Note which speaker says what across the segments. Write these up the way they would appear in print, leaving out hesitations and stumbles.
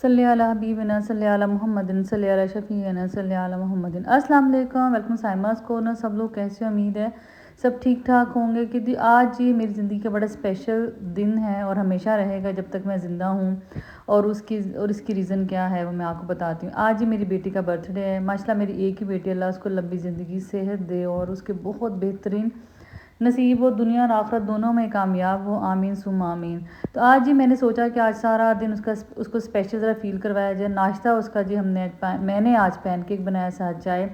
Speaker 1: सल्ली अला हबीबिना सल्ली अला मुहम्मदिन सल्ली अला शफीना सल्ली अला मुहम्मदिन। अस्सलाम वालेकुम, वेलकम साइमास कॉर्नर। सब लोग कैसे, उम्मीद है सब ठीक ठाक होंगे। क्योंकि आज ये मेरी ज़िंदगी का बड़ा स्पेशल दिन है और हमेशा रहेगा जब तक मैं ज़िंदा हूँ। और इसकी रीज़न क्या है वो मैं आपको बताती हूँ। आज ही मेरी बेटी का बर्थडे है। माशाल्लाह मेरी एक ही बेटी, अल्लाह उसको लंबी ज़िंदगी सेहत दे और उसके बहुत बेहतरीन नसीब हो, दुनिया और आखिरत दोनों में कामयाब हो, आमीन सुम आमीन। तो आज ही मैंने सोचा कि आज सारा दिन उसको स्पेशल ज़रा फील करवाया जाए। नाश्ता उसका जी मैंने आज पैनकेक बनाया, साथ चाय।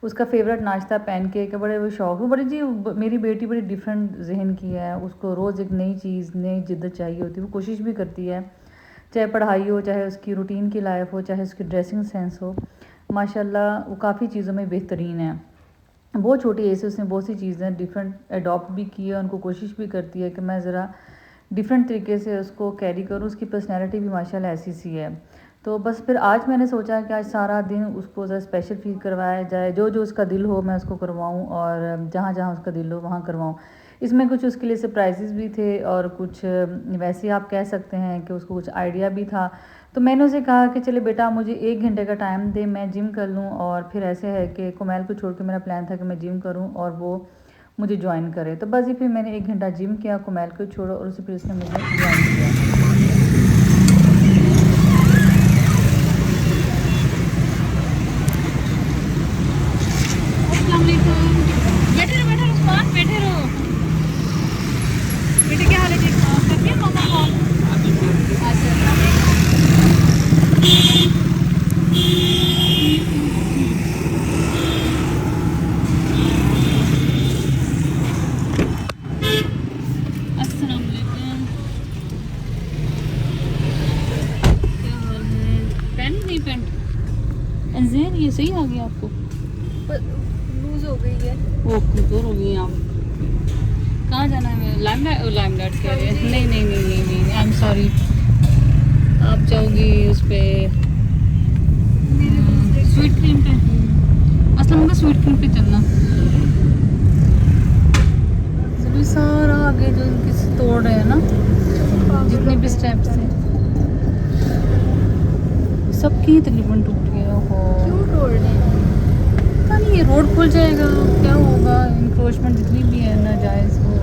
Speaker 1: उसका फेवरेट नाश्ता पैनकेक है, बड़े वो शौक। वो बड़ी जी मेरी बेटी बड़ी डिफरेंट जहन की है। उसको रोज़ एक नई चीज़, नई जिद्दत चाहिए होती है। वो कोशिश भी करती है, चाहे पढ़ाई हो, चाहे उसकी रूटीन की लाइफ हो, चाहे उसकी ड्रेसिंग सेंस हो। माशाल्लाह वो काफ़ी चीज़ों में बेहतरीन है। बहुत छोटी एज से उसने बहुत सी चीज़ें डिफरेंट अडॉप्ट भी की है। उनको कोशिश भी करती है कि मैं ज़रा डिफरेंट तरीके से उसको कैरी करूँ। उसकी पर्सनैलिटी भी माशाल्लाह ऐसी सी है। तो बस फिर आज मैंने सोचा कि आज सारा दिन उसको ज़रा स्पेशल फील करवाया जाए। जो जो उसका दिल हो मैं उसको करवाऊँ और जहाँ जहाँ उसका दिल हो वहाँ करवाऊँ। इसमें कुछ उसके लिए सरप्राइजेज़ भी थे और कुछ वैसे ही आप कह सकते हैं कि उसको कुछ आइडिया भी था। तो मैंने उसे कहा कि चले बेटा मुझे 1 घंटे का टाइम दे, मैं जिम कर लूँ। और फिर ऐसे है कि कुमैल को छोड़ के मेरा प्लान था कि मैं जिम करूँ और वो मुझे ज्वाइन करे। तो बस ही फिर मैंने 1 घंटा जिम किया, कुमैल को छोड़ो और उसे फिर उसने मुझे ज्वाइन किया। ये सही आ गया आपको?
Speaker 2: लूज हो गई है।
Speaker 1: वो कमज़ोर हो गई हैं आप। कहाँ जाना है? लाइमलाइट कह रहे हैं। नहीं, आई एम सॉरी। आप जाओगी उस पर स्वीट क्रीम पे। असल में स्वीट क्रीम पे चलना। सभी सारा आगे जो किसी तोड़ रहे हैं ना, जितने भी स्टेप्स हैं सबकी तकरीबन टूट गया हो।
Speaker 2: क्यों तोड़ रहे हैं?
Speaker 1: पता नहीं, ये रोड खुल जाएगा क्या होगा। इंक्रोचमेंट जितनी भी है नाजायज़ वो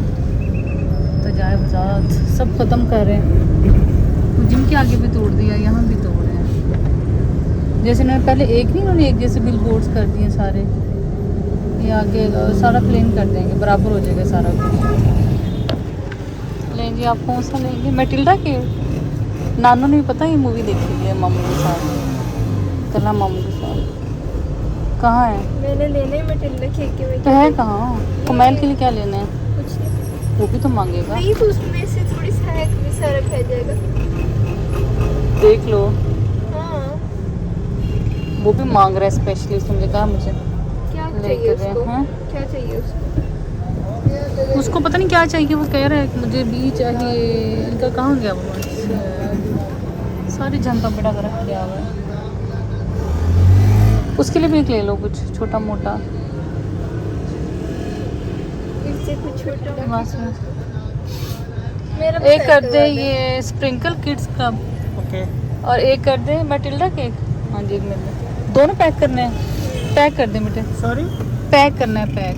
Speaker 1: तजावज़ात सब ख़त्म कर रहे हैं। जिम के आगे भी तोड़ दिया, यहाँ भी तोड़ रहे हैं। जैसे उन्होंने पहले एक नहीं, उन्होंने एक जैसे बिल बोर्ड्स कर दिए सारे। ये आगे सारा प्लेन कर देंगे, बराबर हो जाएगा सारा कुछ। लेंगे आप कौन सा लेंगे? मैटिल्डा के। नानू ने भी पता ये मूवी देखी है मामू के साथ, कला मामू के साथ। कहाँ है?
Speaker 2: मैंने लेने में टिल्ले केक के
Speaker 1: तो है कहाँ? कुमैल के लिए क्या लेना है?
Speaker 2: कुछ नहीं।
Speaker 1: वो भी तो मांगेगा।
Speaker 2: नहीं तो उसमें से थोड़ी सा है कि सारा खा जाएगा।
Speaker 1: देख लो,
Speaker 2: हाँ।
Speaker 1: वो भी मांग रहा है स्पेशली। उसने मुझे कहा मुझे
Speaker 2: क्या चाहिए
Speaker 1: लेकर दे।
Speaker 2: उसको?
Speaker 1: हाँ,
Speaker 2: क्या चाहिए उसको?
Speaker 1: उसको पता नहीं क्या चाहिए। वो कह रहा है कि मुझे भी चाहिए। इनका कहाँ गया वो? सारी जनता बेड़ा कर रख किया हुआ है। उसके लिए भी एक ले लो कुछ छोटा मोटा।
Speaker 2: इससे कुछ छोटा
Speaker 1: बस
Speaker 2: मेरा
Speaker 1: एक कर दे ये स्प्रिंकल किड्स का।
Speaker 3: ओके।
Speaker 1: और एक कर दे मैटिल्डा केक। हाँ जी, मेरे दोनों पैक करने हैं। पैक कर दे बेटे।
Speaker 3: सॉरी,
Speaker 1: पैक करना है, पैक।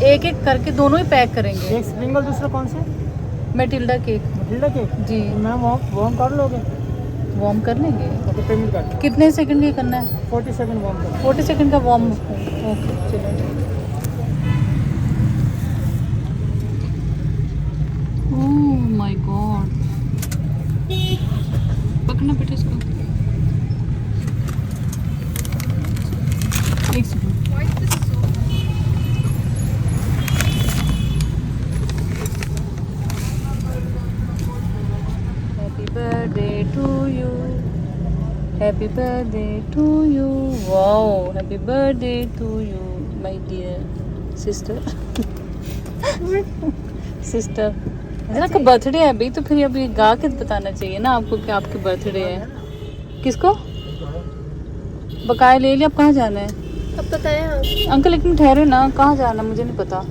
Speaker 3: एक
Speaker 1: एक करके दोनों ही पैक करेंगे।
Speaker 3: एक स्प्रिंगल, दूसरा कौन सा?
Speaker 1: Matilda cake.
Speaker 3: मटिल्डा केक
Speaker 1: जी।
Speaker 3: मैम, वार्म कर लोगे?
Speaker 1: वार्म कर लेंगे।
Speaker 3: ओके, पेमेंट कर।
Speaker 1: कितने सेकंड ये करना है?
Speaker 3: 40 सेकंड वार्म कर।
Speaker 1: 40 सेकंड का वार्म। ओके चलो। ओह माय गॉड, पकड़ना बेटा इसको। एक second. Happy birthday to you, happy birthday to you. Wow, happy birthday to you my dear sister. Sister ना का बर्थडे है अभी, तो फिर अभी गा के बताना चाहिए ना आपको कि आपके बर्थडे है। किसको? बकाया ले लिया। अब कहाँ जाना है?
Speaker 2: अब बताएं आप।
Speaker 1: अंकल लेकिन ठहरे ना, कहाँ जाना मुझे नहीं पता।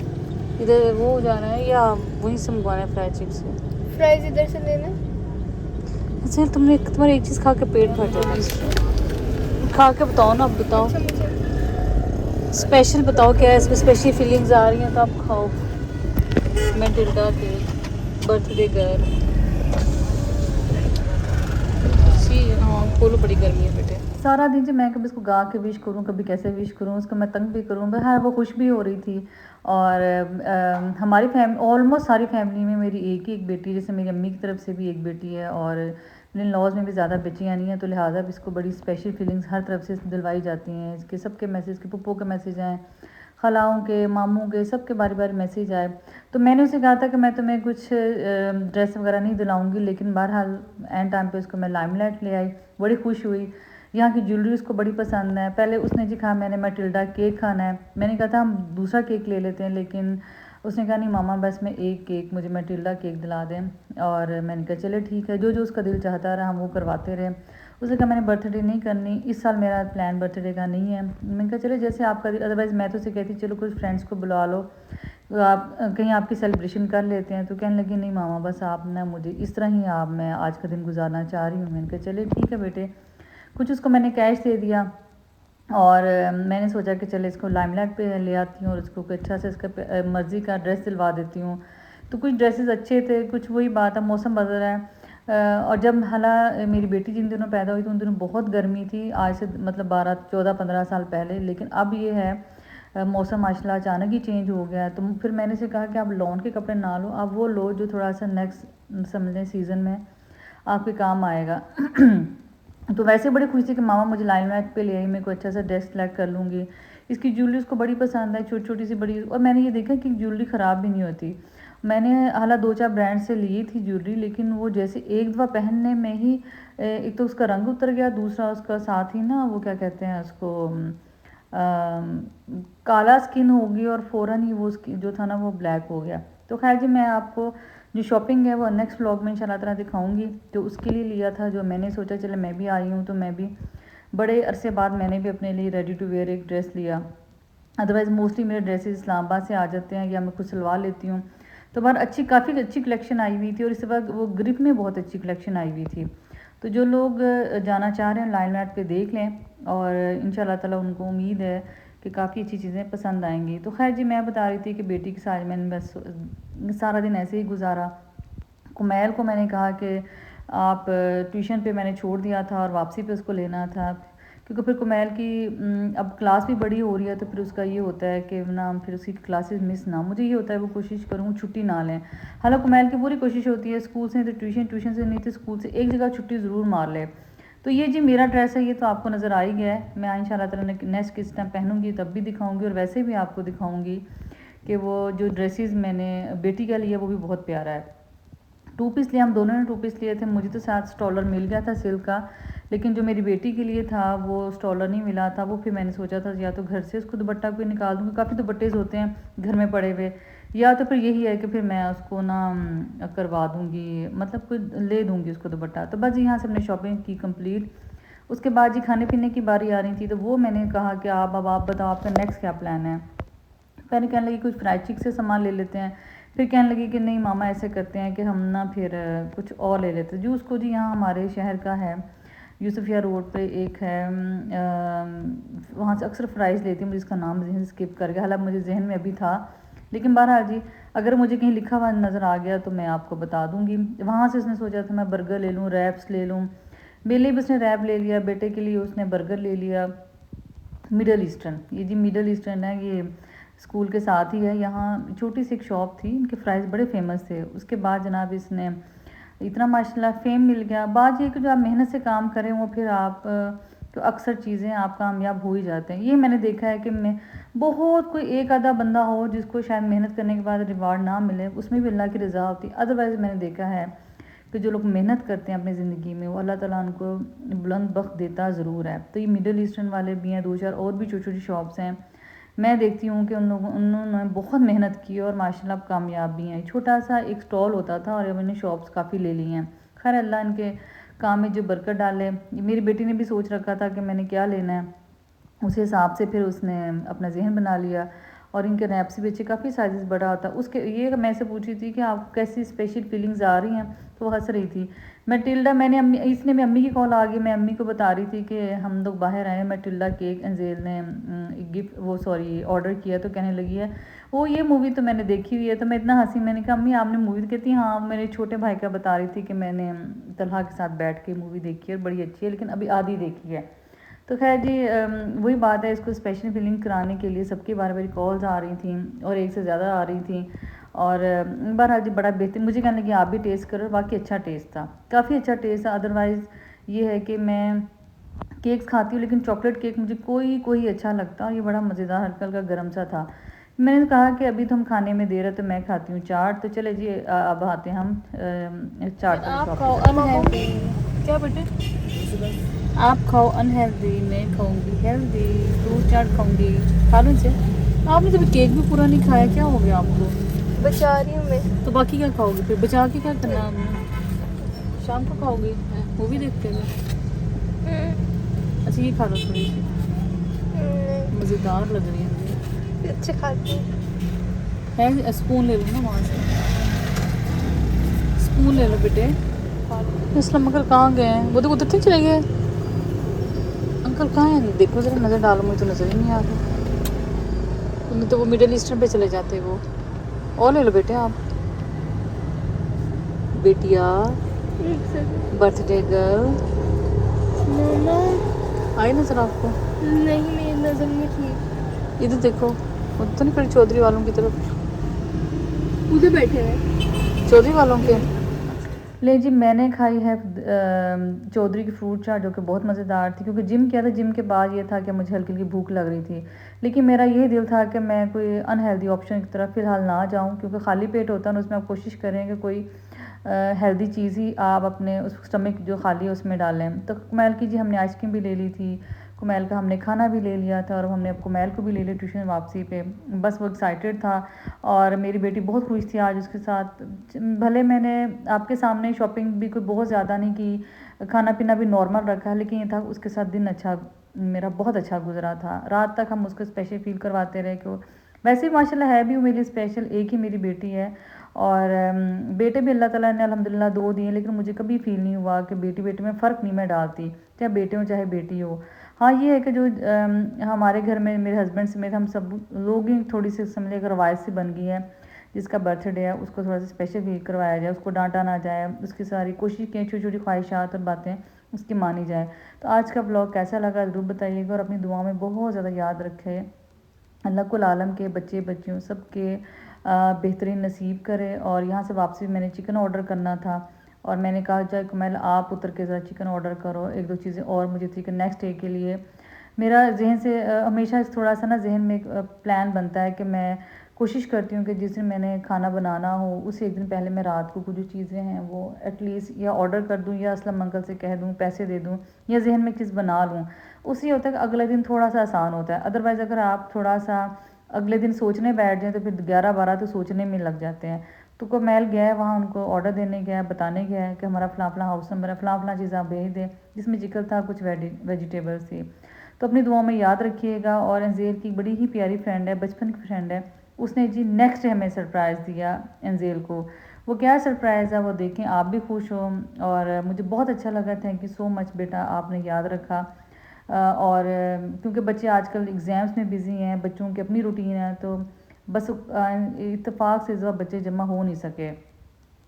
Speaker 1: इधर वो जाना है या वहीं से मंगवाना है फ्राइड चिक्स से?
Speaker 2: फ्राइज इधर से लेना।
Speaker 1: अच्छा तुमने तुम्हारे एक चीज़ खा के पेट भर जाता खा के बताओ ना, अब बताओ
Speaker 2: अच्छा मुझे
Speaker 1: स्पेशल बताओ क्या है इसमें, स्पेशल फीलिंग्स आ रही हैं तो आप खाओ। मैटिल्डा के बर्थडे गर्ल। हाँ बोलो, बड़ी गर्मी है बेटे। सारा दिन जो मैं कभी इसको गा के विश करूँ, कभी कैसे विश करूँ, उसको मैं तंग भी करूँ, बस हाँ वो खुश भी हो रही थी। और हमारी ऑलमोस्ट सारी फैमिली में मेरी एक ही एक बेटी है, जैसे मेरी अम्मी की तरफ से भी एक बेटी है और मेरे लॉज में भी ज़्यादा बेटियाँ नहीं हैं, तो लिहाजा भी इसको बड़ी स्पेशल फीलिंग्स हर तरफ से दिलवाई जाती हैं। इसके सबके मैसेज, के पुप्पो के मैसेज आए, खलाओं के, मामू के, सबके बारी बारी मैसेज आए। तो मैंने उसे कहा था कि मैं तुम्हें कुछ ड्रेस वगैरह नहीं दिलाऊंगी, लेकिन बहरहाल एंड टाइम पे उसको मैं लाइमलाइट ले आई, बड़ी खुश हुई। यहाँ की ज्वेलरी उसको बड़ी पसंद है। पहले उसने जी कहा मैंने मैटिल्डा केक खाना है, मैंने कहा था हम दूसरा केक ले लेते हैं, लेकिन उसने कहा नहीं मामा बस मैं एक केक, मुझे मैटिल्डा केक दिला दें। और मैंने कहा चले ठीक है, जो जो उसका दिल चाहता रहा हम वो करवाते रहे। उसने कहा मैंने बर्थडे नहीं करनी, इस साल मेरा प्लान बर्थडे का नहीं है। मैंने कहा चले जैसे आपका, अदरवाइज़ मैं तो उसे कहती चलो कुछ फ्रेंड्स को बुला लो, तो आप कहीं आपकी सेलिब्रेशन कर लेते हैं। तो कहने लगी नहीं मामा बस आप ना मुझे इस तरह ही आप, मैं आज का दिन गुजारना चाह रही हूँ। मैंने कहा चले ठीक है बेटे। कुछ उसको मैंने कैश दे दिया और मैंने सोचा कि चले इसको लाइमलाइट पे ले आती हूँ और उसको अच्छा से इसका मर्ज़ी का ड्रेस दिलवा देती हूँ। तो कुछ ड्रेसेस अच्छे थे, कुछ वही बात है मौसम बदल रहा है। और जब हालांकि मेरी बेटी जिन दिनों पैदा हुई तो उन दिनों बहुत गर्मी थी, आज से मतलब 12-14-15 साल पहले। लेकिन अब ये है मौसम माशाल्लाह अचानक ही चेंज हो गया है। तो फिर मैंने से कहा कि आप लॉन के कपड़े ना लो, आप वो लो जो थोड़ा सा नेक्स्ट समझ सीज़न में आपके काम आएगा। तो वैसे बड़ी खुशी थी कि मामा मुझे लाइमलाइट पे ले आई, मेरे को अच्छा सा ड्रेस सेलेक्ट कर लूँगी। इसकी ज्वेलरी उसको बड़ी पसंद है, छोटी छोटी सी बड़ी। और मैंने ये देखा कि ज्वेलरी ख़राब भी नहीं होती। मैंने हालांकि 2-4 ब्रांड से ली थी ज्वेलरी, लेकिन वो जैसे एक दफ़ा पहनने में ही एक तो उसका रंग उतर गया, दूसरा उसका साथ ही ना वो क्या कहते हैं उसको काला स्किन हो गई और फ़ौरन ही वो जो था ना वो ब्लैक हो गया। तो खैर जी मैं आपको जो शॉपिंग है वो नेक्स्ट व्लॉग में इंशाल्लाह ताला दिखाऊंगी। तो उसके लिए लिया था, जो मैंने सोचा चले मैं भी आई हूँ तो मैं भी बड़े अरसे बाद मैंने भी अपने लिए रेडी टू वेयर एक ड्रेस लिया। अदरवाइज़ मोस्टली मेरे ड्रेसेस इस्लामाबाद से आ जाते हैं या मैं खुद सिलवा लेती हूँ। तो बार काफ़ी अच्छी कलेक्शन आई हुई थी और इस वक्त वो ग्रिप में बहुत अच्छी कलेक्शन आई हुई थी। तो जो लोग जाना चाह रहे हैं लाइमलाइट पे देख लें और इंशाल्लाह ताला उनको उम्मीद है कि काफ़ी अच्छी चीज़ें पसंद आएंगी। तो खैर जी मैं बता रही थी कि बेटी के साथ मैंने बस सारा दिन ऐसे ही गुजारा। कुमैल को मैंने कहा कि आप ट्यूशन पे मैंने छोड़ दिया था और वापसी पे उसको लेना था, क्योंकि फिर कुमैल की अब क्लास भी बड़ी हो रही है, तो फिर उसका ये होता है कि ना फिर उसकी क्लासेस मिस ना, मुझे ये होता है वो कोशिश करूँ छुट्टी ना लें। हालांकि कुमैल की पूरी कोशिश होती है स्कूल से तो ट्यूशन, ट्यूशन से नहीं तो स्कूल से, एक जगह छुट्टी ज़रूर मार ले। तो ये जी मेरा ड्रेस है, ये तो आपको नज़र आ ही गया है। मैं इंशाल्लाह ताला नेक्स्ट किस टाइम पहनूंगी तब भी दिखाऊंगी और वैसे भी आपको दिखाऊंगी कि वो जो ड्रेसेस मैंने बेटी का लिया वो भी बहुत प्यारा है। 2 पीस लिए, हम दोनों ने 2 पीस लिए थे। मुझे तो साथ स्टॉलर मिल गया था सिल्क का, लेकिन जो मेरी बेटी के लिए था वो स्टॉलर नहीं मिला था। वो फिर मैंने सोचा था या तो घर से उसको दुपट्टा कोई निकाल दूँगी, काफ़ी दुपट्टेज होते हैं घर में पड़े हुए, या तो फिर यही है कि फिर मैं उसको ना करवा दूँगी, मतलब कोई ले दूँगी उसको दुपट्टा। तो बस यहाँ से हमने शॉपिंग की कंप्लीट। उसके बाद जी खाने पीने की बारी आ रही थी, तो वो मैंने कहा कि आप बताओ आपका नेक्स्ट क्या प्लान है। पहले कहने लगी कुछ फ्राइड चिक से सामान ले लेते हैं, फिर कहने लगी कि नहीं मामा ऐसे करते हैं कि हम ना फिर कुछ और ले लेते हैं। जूस को जी यहाँ हमारे शहर का है यूसुफिया रोड पे एक है, वहाँ से अक्सर फ्राइज़ लेती हूँ, मुझे इसका नाम जहन से स्किप कर गया, हालांकि मुझे जहन में अभी था, लेकिन बहरहाल जी अगर मुझे कहीं लिखा हुआ नज़र आ गया तो मैं आपको बता दूँगी। वहाँ से उसने सोचा था मैं बर्गर ले लूँ, रैप्स ले लूँ। मेरे लिए भी उसने रैप ले लिया, बेटे के लिए उसने बर्गर ले लिया। मिडल ईस्टर्न, ये जी मिडल ईस्टर्न है, ये स्कूल के साथ ही है। यहाँ छोटी सी एक शॉप थी, इनके फ्राइज़ बड़े फेमस थे। उसके बाद जनाब इसने इतना माशाल्लाह फेम मिल गया। बात ये कि जो आप मेहनत से काम करें वो फिर आप तो अक्सर चीज़ें आप कामयाब हो ही जाते हैं। ये मैंने देखा है कि मैं बहुत कोई एक आधा बंदा हो जिसको शायद मेहनत करने के बाद रिवार्ड ना मिले, उसमें भी अल्लाह की रज़ा होती। अदरवाइज़ मैंने देखा है कि जो लोग मेहनत करते हैं अपनी ज़िंदगी में वो अल्लाह ताला उनको बुलंद बख्त देता ज़रूर है। तो ये मिडल ईस्टर्न वाले भी हैं, 2-4 और भी छोटी छोटी शॉप्स हैं। मैं देखती हूँ कि उन्होंने बहुत मेहनत की और माशाल्लाह कामयाब भी हैं। छोटा सा एक स्टॉल होता था और अब इन्हें शॉप्स काफ़ी ले ली हैं। खैर अल्लाह इनके काम में जो बरकत डाले। मेरी बेटी ने भी सोच रखा था कि मैंने क्या लेना है, उस हिसाब से फिर उसने अपना जहन बना लिया और इनके रैप्स भी अच्छे, काफ़ी साइज़ बड़ा होता है उसके। ये मैं से पूछ रही थी कि आपको कैसी स्पेशल फीलिंग्स आ रही हैं, तो वो हंस रही थी। मैटिल्डा मैंने इसने में अम्मी की कॉल आ गई, मैं अम्मी को बता रही थी कि हम लोग बाहर आए, मैटिल्डा केक एंजेल ने गिफ्ट वो सॉरी ऑर्डर किया, तो कहने लगी है वो ये मूवी तो मैंने देखी हुई है। तो मैं इतना हंसी, मैंने कहा अम्मी आपने मूवी कहती हाँ मेरे छोटे भाई का बता रही थी कि मैंने तलहा के साथ बैठ के मूवी देखी है और बड़ी अच्छी है, लेकिन अभी आधी देखी है। तो खैर जी वही बात है, इसको स्पेशल फीलिंग कराने के लिए सबकी बार बार कॉल्स आ रही थी और एक से ज़्यादा आ रही थी। और बहरहाल जी बड़ा बेहतरीन, मुझे कहने लगी आप भी टेस्ट करो, बाकी अच्छा टेस्ट था, काफ़ी अच्छा टेस्ट था। अदरवाइज़ ये है कि मैं केक्स खाती हूँ लेकिन चॉकलेट केक मुझे कोई अच्छा लगता, और ये बड़ा मज़ेदार हल्का हल्का गर्म सा था। मैंने कहा कि अभी तो हम खाने में दे रहे तो मैं खाती हूँ चाट। तो चले जी अब आते हैं हम चाट वाली शॉप पे।
Speaker 2: अनहेल्दी
Speaker 1: क्या बेटे? आप खाओ अनहेल्दी, मैं खाऊंगी हेल्दी, फ्रूट चाट खाऊंगी, खा लो इसे। आपने तो केक भी पूरा नहीं खाया, क्या हो गया आपको?
Speaker 2: बचा रही हूँ मैं।
Speaker 1: तो बाकी क्या खाओगे फिर? बचा के क्या करना आपने? शाम को खाओगे? मूवी देखते हुए? अच्छा ये खा लो थोड़ी सी, मज़ेदार लग रही है मुझे।
Speaker 2: अच्छे खाती हूँ।
Speaker 1: है स्पून ले लो ना वहाँ से, स्पून ले लो बेटे। इसलम अंकल कहाँ गए हैं? वो तो उधर तक चले गए। अंकल कहाँ हैं? देखो ज़रा नज़र डालो, मुझे तो नज़र ही नहीं आ रहा। उन्हें तो वो मिडिल ईस्टर्न पे चले जाते वो। और ले लो बेटे आप। बेटिया बर्थडे गर्ल
Speaker 2: मामा
Speaker 1: आई नज़र आपको?
Speaker 2: नहीं, मेरी नज़र में ठीक।
Speaker 1: इधर देखो, वो तो नहीं खड़ी चौधरी वालों की तरफ,
Speaker 2: उधर बैठे हैं
Speaker 1: चौधरी वालों के। ले जी मैंने खाई है चौधरी की फ्रूट चाट, जो कि बहुत मज़ेदार थी, क्योंकि जिम किया था। जिम के बाद ये था कि मुझे हल्की हल्की भूख लग रही थी, लेकिन मेरा ये दिल था कि मैं कोई अनहेल्दी ऑप्शन की तरफ फ़िलहाल ना जाऊं, क्योंकि खाली पेट होता है ना, उसमें आप कोशिश करें कि कोई हेल्दी चीज़ ही आप अपने उस स्टमक जो खाली है उसमें डालें। तो कुमैल की जी हमने आइसक्रीम भी ले ली थी, कुमैल का हमने खाना भी ले लिया था, और हमने अब कुमैल को भी ले लिया ट्यूशन वापसी पे। बस वो एक्साइटेड था, और मेरी बेटी बहुत खुश थी आज उसके साथ। भले मैंने आपके सामने शॉपिंग भी कोई बहुत ज़्यादा नहीं की, खाना पीना भी नॉर्मल रखा है, लेकिन ये था उसके साथ दिन अच्छा मेरा बहुत अच्छा गुजरा था। रात तक हम उसको स्पेशल फील करवाते रहे कि वैसे भी माशाल्लाह है भी वो मेरी स्पेशल, एक ही मेरी बेटी है। और बेटे भी अल्लाह ताला ने अल्हम्दुलिल्लाह 2 दिए, लेकिन मुझे कभी फील नहीं हुआ कि बेटी बेटे में फ़र्क नहीं मैं डालती, चाहे बेटे हो चाहे बेटी हो। हाँ ये है कि जो हमारे घर में मेरे हस्बैंड समेत हम सब लोग ही थोड़ी सी समझे एक रवायत सी बन गई है, जिसका बर्थडे है उसको थोड़ा सा स्पेशल फील करवाया जाए, उसको डांटा ना जाए, उसकी सारी कोशिश की छोटी छोटी ख्वाहिशात और बातें उसकी मानी जाए। तो आज का ब्लॉग कैसा लगा ज़रूर बताइएगा, और अपनी दुआ में बहुत ज़्यादा याद रखें। अल्लाह कुल आलम के बच्चे बच्चियों सबके बेहतरीन नसीब करे। और यहाँ से वापसी मैंने चिकन ऑर्डर करना था, और मैंने कहा चाहे कुमैल आप उतर के ज़रा चिकन ऑर्डर करो, एक दो चीज़ें और मुझे थी कि नेक्स्ट डे के लिए। मेरा जहन से हमेशा थोड़ा सा ना जहन में एक प्लान बनता है कि मैं कोशिश करती हूँ कि जिस दिन मैंने खाना बनाना हो उससे एक दिन पहले मैं रात को कुछ जो चीज़ें हैं वो एटलीस्ट या ऑर्डर कर दूँ, या असलम अंकल से कह दूँ पैसे दे दूँ, या जहन में चीज़ बना लूँ। उससे होता है कि अगले दिन थोड़ा सा आसान होता है। अदरवाइज़ अगर आप थोड़ा सा अगले दिन सोचने बैठ जाएँ तो फिर 11-12 तो सोचने में लग जाते हैं। तो कुमैल गया है वहाँ, उनको ऑर्डर देने गया है, बताने गया है कि हमारा फ़लाँ हाउस नंबर है, फ़लाँ चीज़ आप भेज दें, जिसमें चिकन था, कुछ वेजिटेबल्स थी। तो अपनी दुआओं में याद रखिएगा। और अंजेल की बड़ी ही प्यारी फ्रेंड है, बचपन की फ्रेंड है, उसने जी नेक्स्ट डे हमें सरप्राइज़ दिया अंजेल को। वो क्या सरप्राइज़ है वो देखें, आप भी खुश हो, और मुझे बहुत अच्छा लगा। थैंक यू सो मच बेटा, आपने याद रखा। और क्योंकि बच्चे आजकल एग्ज़ाम्स में बिज़ी हैं, बच्चों की अपनी रूटीन है, तो बस इत्तेफाक से जो बच्चे जमा हो नहीं सके,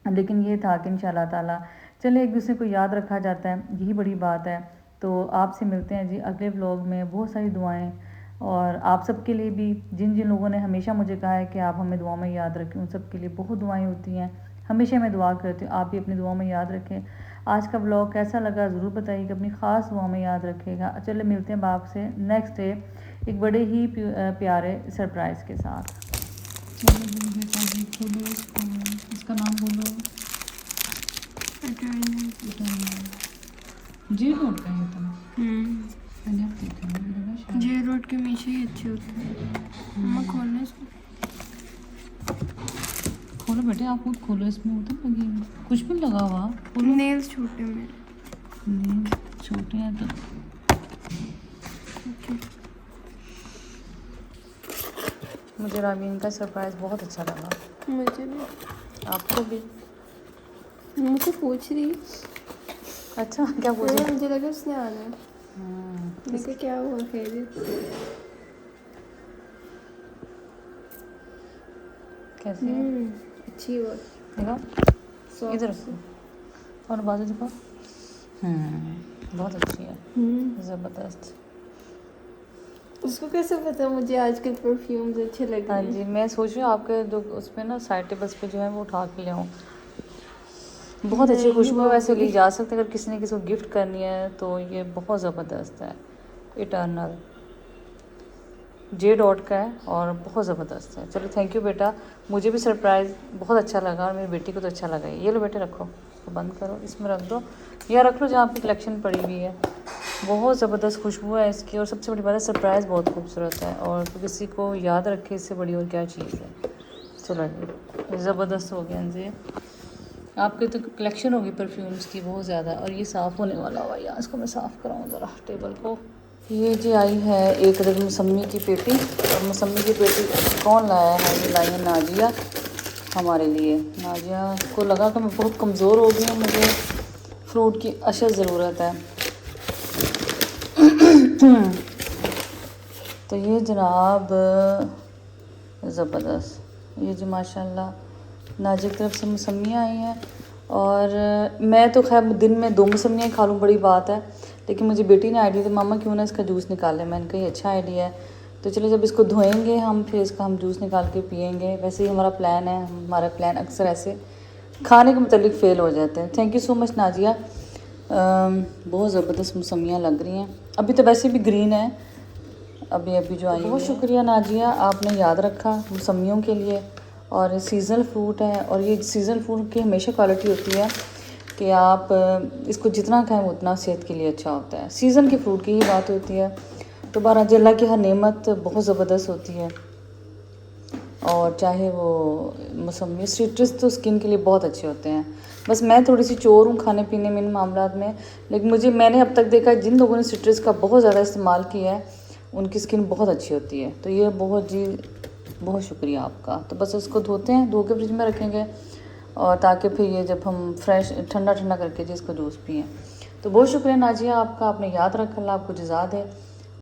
Speaker 1: लेकिन ये था कि इंशाल्लाह ताला चले एक दूसरे को याद रखा जाता है, यही बड़ी बात है। तो आपसे मिलते हैं जी अगले व्लॉग में। बहुत सारी दुआएं, और आप सबके लिए भी, जिन जिन लोगों ने हमेशा मुझे कहा है कि आप हमें दुआ में याद रखें, उन सब के लिए बहुत दुआएं होती हैं, हमेशा मैं दुआ करती हूँ, आप भी अपनी दुआ में याद रखें। आज का व्लॉग कैसा लगा ज़रूर बताइएगा, अपनी ख़ास दुआ में याद रखिएगा। चले मिलते हैं बाप से नेक्स्ट डे एक बड़े ही प्यारे सरप्राइज़ के साथ। इसका नाम बोलो। जे रोड का है तो
Speaker 2: जे रोड के नीचे ही अच्छे होते हैं। मम्मा खोलना इसको।
Speaker 1: खोलो बेटे, आप खुद खोलो, इसमें होता लगी कुछ भी लगा हुआ।
Speaker 2: नेल्स छोटे मेरे,
Speaker 1: छोटे हैं तो
Speaker 2: ओके।
Speaker 1: मुझे रामीन का सरप्राइज़ बहुत अच्छा लगा।
Speaker 2: मुझे भी।
Speaker 1: आपको भी?
Speaker 2: मुझसे पूछ रही।
Speaker 1: अच्छा, क्या पूछे?
Speaker 2: मुझे लगा उसने आना है। देखो क्या हुआ, खैरियत?
Speaker 1: कैसी है?
Speaker 2: अच्छी हुआ।
Speaker 1: देखो इधर रखो और बाजू दिखाओ। बहुत अच्छी है, ज़बरदस्त।
Speaker 2: उसको कैसे पता मुझे आजकल परफ्यूम्स अच्छे लग
Speaker 1: हाँ
Speaker 2: रहे हैं?
Speaker 1: जी, मैं सोच रही हूँ आपके जो उसमें ना साइड टेबल्स पे जो है वो उठा के ले आऊँ। बहुत अच्छी
Speaker 2: नहीं,
Speaker 1: खुशबू
Speaker 2: वो
Speaker 1: वैसे
Speaker 2: भी।
Speaker 1: ली जा सकती है, अगर किसी ने किसी को गिफ्ट करनी है तो ये बहुत ज़बरदस्त है। इटर्नल J.Dot का है और बहुत ज़बरदस्त है। चलो थैंक यू बेटा, मुझे भी सरप्राइज़ बहुत अच्छा लगा और मेरी बेटी को तो अच्छा लगा। ये लो बेटे रखो, इसको बंद करो, इसमें रख दो या रख लो जहाँ आपकी कलेक्शन पड़ी हुई है। बहुत ज़बरदस्त खुशबू है इसकी और सबसे बड़ी बात है सरप्राइज़ बहुत खूबसूरत है और तो किसी को याद रखे इससे बड़ी और क्या चीज़ है। चलो जी ज़बरदस्त हो गया जी, आपकी तो कलेक्शन होगी परफ्यूम्स की बहुत ज़्यादा। और ये साफ़ होने वाला हुआ, यहाँ इसको मैं साफ़ कराऊँ ज़रा टेबल को। ये जी आई है एक रग मौसमी की पेटी, और मौसमी की पेटी कौन लाया है? ये लाई है नाजिया हमारे लिए। नाजिया को लगा कि मैं बहुत कमज़ोर हो गई हूँ, मुझे फ्रूट की अशद ज़रूरत है। तो ये जनाब ज़बरदस्त, ये जी माशाल्लाह नाजिया की तरफ से मौसमियाँ आई हैं। और मैं तो खैर दिन में 2 मौसमियाँ खा लूँ बड़ी बात है, लेकिन मुझे बेटी ने आइडिया दी मामा क्यों ना इसका जूस निकालें। मैंने कहा ये अच्छा आइडिया है, तो चलो जब इसको धोएंगे हम फिर इसका हम जूस निकाल के पियेंगे। वैसे ही हमारा प्लान है, हमारा प्लान अक्सर ऐसे खाने के मुतालिक फ़ेल हो जाते हैं। Thank you so much Nazia, बहुत ज़बरदस्त मौसमियाँ लग रही हैं। अभी तो वैसे भी ग्रीन है अभी जो आई। बहुत शुक्रिया नाजिया, आपने याद रखा मौसमियों के लिए। और सीज़नल फ्रूट है और ये सीज़नल फ्रूट की हमेशा क्वालिटी होती है कि आप इसको जितना खाएं उतना सेहत के लिए अच्छा होता है। सीज़न के फ्रूट की ही बात होती है। तो बहरहाल अल्लाह की हर नेमत बहुत ज़बरदस्त होती है, और चाहे वो मौसमी सिट्रस तो स्किन के लिए बहुत अच्छे होते हैं। बस मैं थोड़ी सी चोर हूँ खाने पीने में इन मामलात में, लेकिन मैंने अब तक देखा है जिन लोगों ने सिट्रस का बहुत ज़्यादा इस्तेमाल किया है उनकी स्किन बहुत अच्छी होती है। तो ये बहुत शुक्रिया आपका। तो बस इसको धोते हैं, धो के फ्रिज में रखेंगे और ताकि फिर ये जब हम फ्रेश ठंडा करके जिसको जूस पिएँ। तो बहुत शुक्रिया नाजिया आपका, आपने याद रखा, अल्लाह आपको जज़ा दे।